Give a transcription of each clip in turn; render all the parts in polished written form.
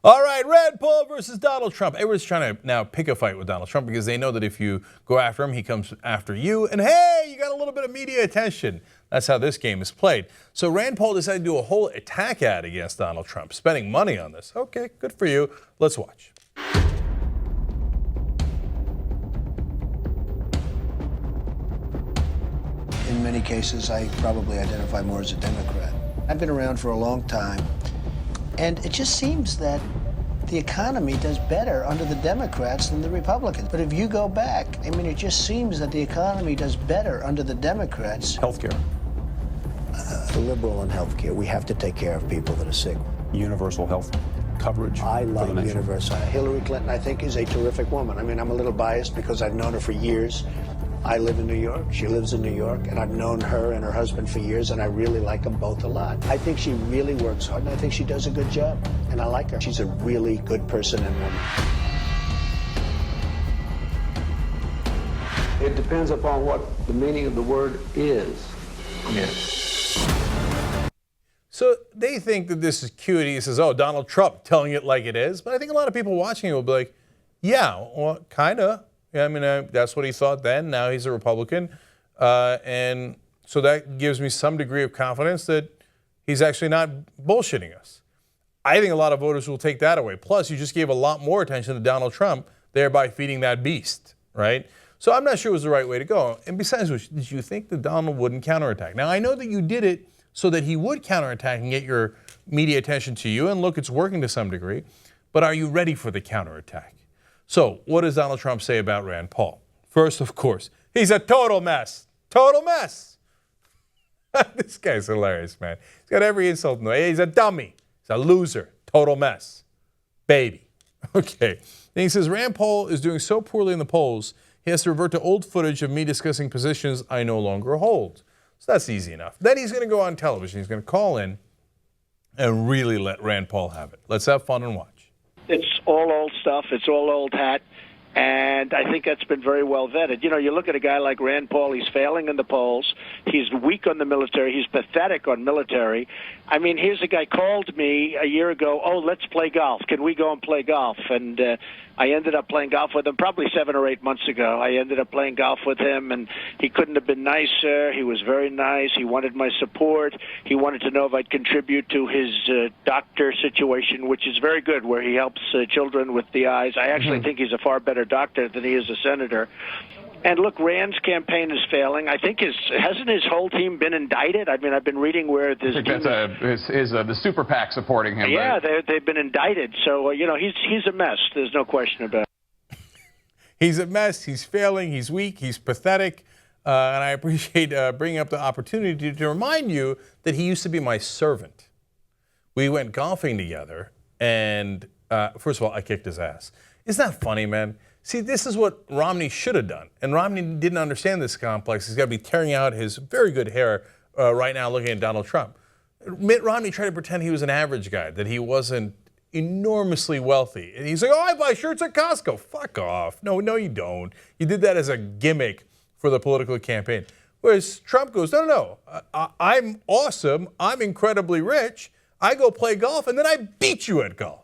All right, Rand Paul versus Donald Trump. Everyone's trying to now pick a fight with Donald Trump because they know that if you go after him, he comes after you. And hey, you got a little bit of media attention. That's how this game is played. So Rand Paul decided to do a whole attack ad against Donald Trump, spending money on this. Okay, good for you. Let's watch. In many cases, I probably identify more as a Democrat. I've been around for a long time, and it just seems that the economy does better under the Democrats than the Republicans. But if you go back, I mean, it just seems that the economy does better under the Democrats. Healthcare. Liberal in healthcare. We have to take care of people that are sick. Universal health coverage. I for the like nation. universal. Hillary Clinton, I think, is a terrific woman. I mean, I'm a little biased because I've known her for years. I live in New York, she lives in New York, and I've known her and her husband for years, and I really like them both a lot. I think she really works hard, and I think she does a good job, and I like her. She's a really good person and woman. It depends upon what the meaning of the word is. Yes. So they think that this is cute. He says, oh, Donald Trump telling it like it is. But I think a lot of people watching it will be like, yeah, well, kind of. Yeah, I mean, that's what he thought then. Now he's a Republican. And so that gives me some degree of confidence that he's actually not bullshitting us. I think a lot of voters will take that away. Plus, you just gave a lot more attention to Donald Trump, thereby feeding that beast, right? So I'm not sure it was the right way to go. And besides which, did you think that Donald wouldn't counterattack? Now, I know that you did it so that he would counterattack and get your media attention to you. And look, it's working to some degree. But are you ready for the counterattack? So what does Donald Trump say about Rand Paul? First, of course, he's a total mess. Total mess. This guy's hilarious, man. He's got every insult in the way. He's a dummy. He's a loser. Total mess. Baby. Okay. Then he says, Rand Paul is doing so poorly in the polls, he has to revert to old footage of me discussing positions I no longer hold. So that's easy enough. Then he's going to go on television. He's going to call in and really let Rand Paul have it. Let's have fun and watch. It's all old stuff. It's all old hat. And I think that's been very well vetted. You know, you look at a guy like Rand Paul, he's failing in the polls. He's weak on the military. He's pathetic on military. I mean, here's a guy called me a year ago, oh, let's play golf. Can we go and play golf? And I ended up playing golf with him probably 7 or 8 months ago. I ended up playing golf with him, and he couldn't have been nicer. He was very nice. He wanted my support. He wanted to know if I'd contribute to his doctor situation, which is very good, where he helps children with the eyes. I actually think he's a far better doctor than he is a senator. And look, Rand's campaign is failing. I think hasn't his whole team been indicted? I mean, I've been reading where this I think that's the super PAC supporting him. Yeah, right? they've been indicted. So you know, he's a mess. There's no question about it. He's a mess. He's failing. He's weak. He's pathetic. And I appreciate bringing up the opportunity to remind you that he used to be my servant. We went golfing together, and first of all, I kicked his ass. Isn't that funny, man? See, this is what Romney should have done. And Romney didn't understand this complex. He's got to be tearing out his very good hair right now looking at Donald Trump. Mitt Romney tried to pretend he was an average guy, that he wasn't enormously wealthy. And he's like, oh, I buy shirts at Costco. Fuck off. No, you don't. You did that as a gimmick for the political campaign. Whereas Trump goes, no. I'm awesome. I'm incredibly rich. I go play golf, and then I beat you at golf.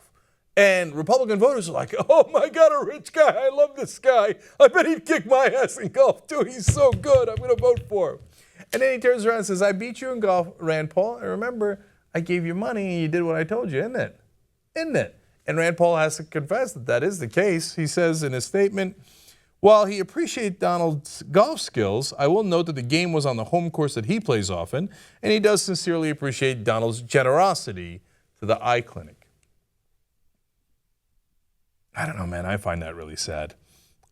And Republican voters are like, oh, my God, a rich guy. I love this guy. I bet he'd kick my ass in golf, too. He's so good. I'm going to vote for him. And then he turns around and says, I beat you in golf, Rand Paul. And remember, I gave you money and you did what I told you, isn't it? Isn't it? And Rand Paul has to confess that that is the case. He says in his statement, while he appreciates Donald's golf skills, I will note that the game was on the home course that he plays often, and he does sincerely appreciate Donald's generosity to the eye clinic. I don't know, man. I find that really sad.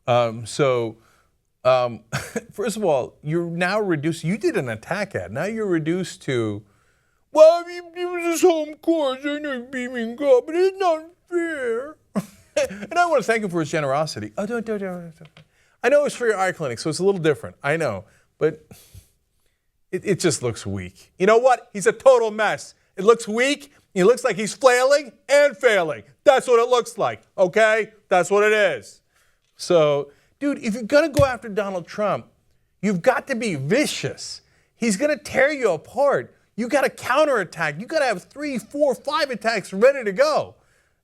First of all, you're now reduced. You did an attack ad. Now you're reduced to, well, it was his home course. I know he beat me in golf, but it's not fair. And I want to thank him for his generosity. Oh, don't. I know it's for your eye clinic, so it's a little different. I know, but it just looks weak. You know what? He's a total mess. It looks weak. He looks like he's flailing and failing. That's what it looks like, okay? That's what it is. So, dude, if you're going to go after Donald Trump, you've got to be vicious. He's going to tear you apart. You got to counterattack. You got to have 3, 4, 5 attacks ready to go.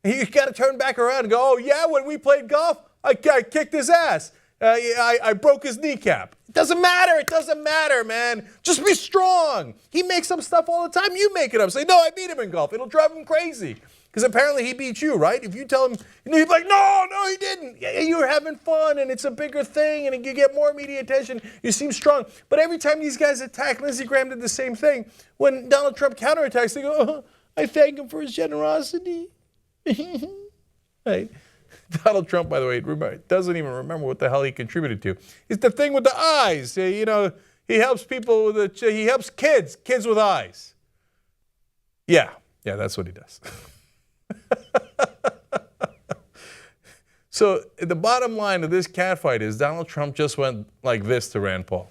You got to turn back around and go, oh, yeah, when we played golf, I kicked his ass. I broke his kneecap. It doesn't matter. It doesn't matter, man. Just be strong. He makes up stuff all the time. You make it up. Say, no, I beat him in golf. It'll drive him crazy. Because apparently he beat you, right? If you tell him, he's like, no, he didn't. You were having fun, and it's a bigger thing, and you get more media attention. You seem strong. But every time these guys attack, Lindsey Graham did the same thing. When Donald Trump counterattacks, they go, oh, I thank him for his generosity. Right? Donald Trump, by the way, doesn't even remember what the hell he contributed to. It's the thing with the eyes. He helps people he helps kids with eyes. Yeah, that's what he does. So the bottom line of this catfight is Donald Trump just went like this to Rand Paul.